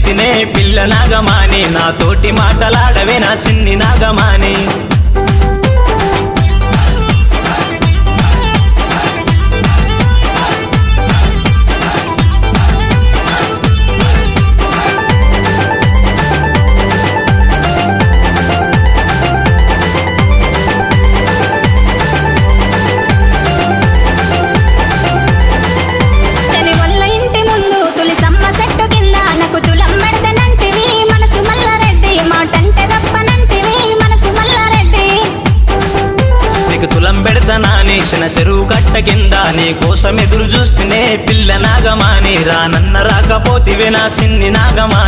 చూస్తేనే పిల్ల నాగమాని నా తోటి మాటలాడవే నా సిన్ని నాగమాని చిన్న చెరువు కట్ట కింద నీ కోసం ఎదురు చూస్తేనే పిల్ల నాగమాని రానన్న రాకపోతివే నా సిన్ని నాగమాని